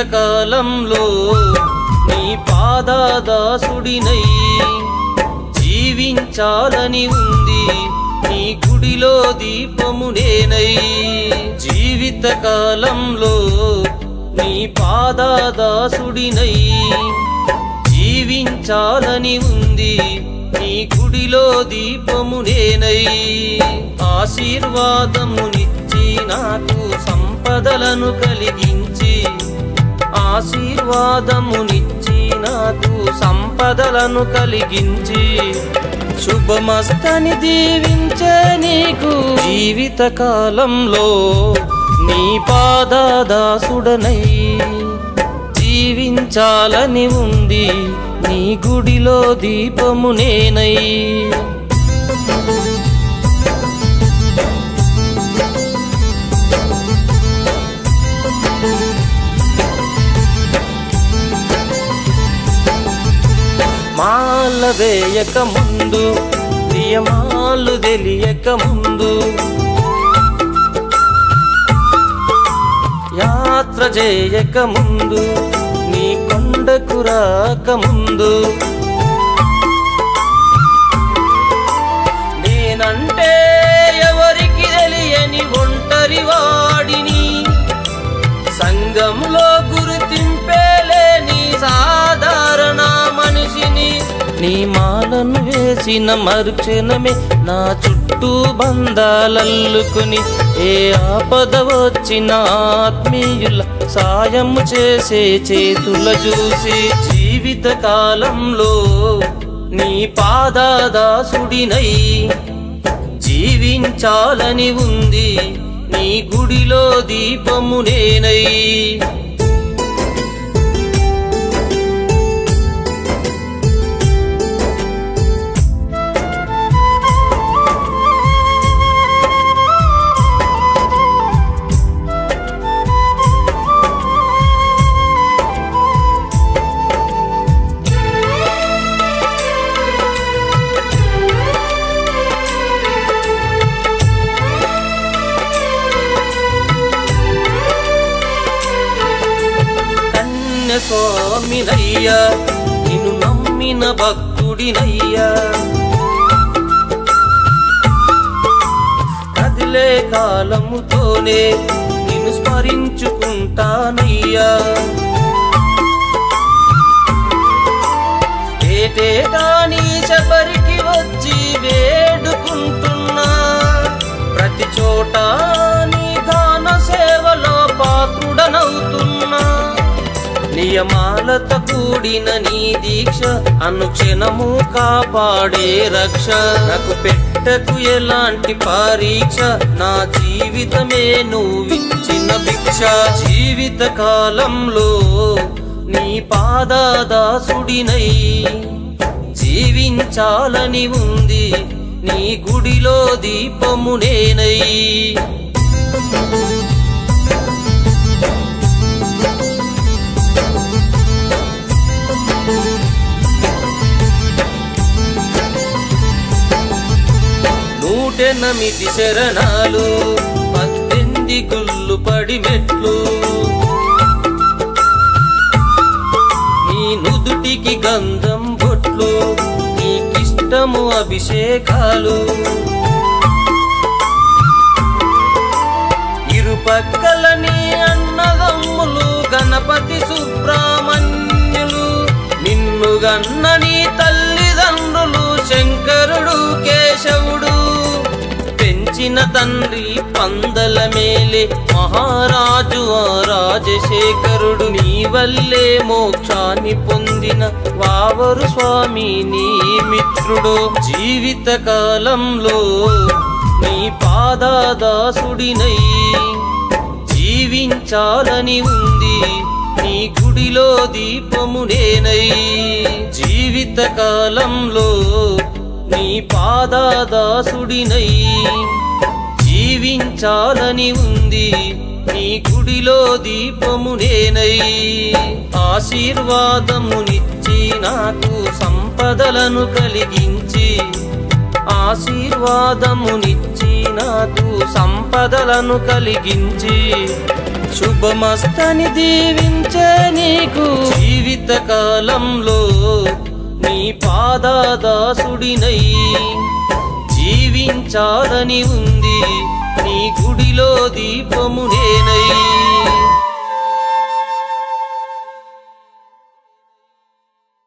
జీవితకాలంలో నీ పాదదాసుడినై జీవించాలని ఉంది నీ గుడిలో దీపము నేనై జీవితకాలంలో నీ పాదదాసుడినై జీవించాలని ఉంది నీ గుడిలో దీపము నేనై ఆశీర్వాదమునిచ్చి నాకు సంపదలను కలిగించి ఆశీర్వాదమునిచ్చి నాకు సంపదలను కలిగించి శుభమస్తని దీవించే నీకు జీవితకాలంలో నీ పాదదాసుడనై జీవించాలని ఉంది నీ గుడిలో దీపము నేనై మాల వేయక ముందు నియమాలు తెలియక ముందు యాత్ర చేయక ముందు నీ కొండకు రాక ముందు నేనంటే ఎవరికి తెలియని ఒంటరి వాడిని సంఘంలో గుర్తింపేలేని సాధారణ మనిషిని నీ మాలను వేసిన మరుక్షణమే నా చుట్టూ బంధాలల్లుకుని ఏ ఆపద వచ్చిన ఆత్మీయుల సాయము చేసే చేతుల చూసి జీవితకాలంలో నీ పాదదాసుడినై జీవించాలని ఉంది నీ గుడిలో దీపము నేనై స్వామినయ్యా నిన్ను నమ్మిన భక్తుడినయ్యా కదిలే కాలముతోనే నిన్ను స్మరించుకుంటానయ్యా ఏటేటా నీ శబరికి వచ్చి వేడుకుంటున్నా ప్రతి చోట నీ గాన సేవలో పాత్రుడనవుతున్నా నియమాలతో కూడిన నీ దీక్ష అనుక్షణము కాపాడే రక్ష నాకు పెట్టకు ఎలాంటి పరీక్ష నా జీవితమే నువ్విచ్చిన భిక్ష జీవితకాలంలో నీ పాదదాసుడినై జీవించాలని ఉంది నీ గుడిలో దీపము నేనై నమిది శరణాలు 18 గుళ్ళు పడి మెట్లు నీ నుదుటికి గంధం బొట్లు నీకిష్టము అభిషేకాలు ఇరుపక్కల నీ అన్నదమ్ములు గణపతి సుబ్రహ్మణ్యులు నిన్ను గన్న నీ తల్లిదండ్రులు శంకరుడు కేశవుడు పెంచిన తండ్రి పందల మేలే మహారాజు రాజశేఖరుడు నీ వల్లే మోక్షాన్ని పొందిన వావరు స్వామి నీ మిత్రుడు జీవితకాలంలో నీ పాదదాసుడినై జీవించాలని ఉంది నీ గుడిలో దీపము నేనై జీవితకాలంలో నీ పాదదాసుడినై జీవించాలని ఉంది నీ గుడిలో దీపము నేనై ఆశీర్వాదమునిచ్చి నాకు సంపదలను కలిగించి ఆశీర్వాదమునిచ్చి నాకు సంపదలను కలిగించి శుభమస్తని దీవించే నీకు జీవిత కాలంలో నీ పాదదాసుడినై జీవించాలని ఉంది నీ గుడిలో దీపము నేనై